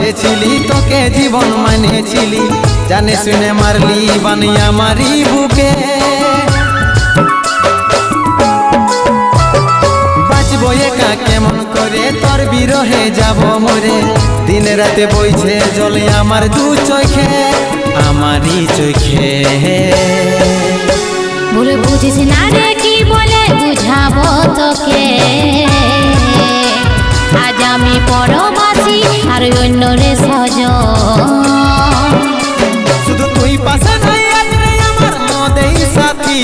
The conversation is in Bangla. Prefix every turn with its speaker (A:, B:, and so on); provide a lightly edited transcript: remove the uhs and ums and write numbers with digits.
A: বসেছিলি তোকে জীবন মানেছিলি, জানে শুনে মারলি বানিয়া মারি বুকে। বাঁচবো একা কেমন করে তোর বিরহে যাব মরে, দিন রাতে বইছে জলে আমার দু চোখে, আমারই চোখে।
B: বলে বুঝিস না রে কি বলে বুঝাবো তোকে, আজ আমি পরবাসী আর অন্য রে সজন।
A: শুধু তুই পাশে নাই আজ রে আমার মদেই সাথী।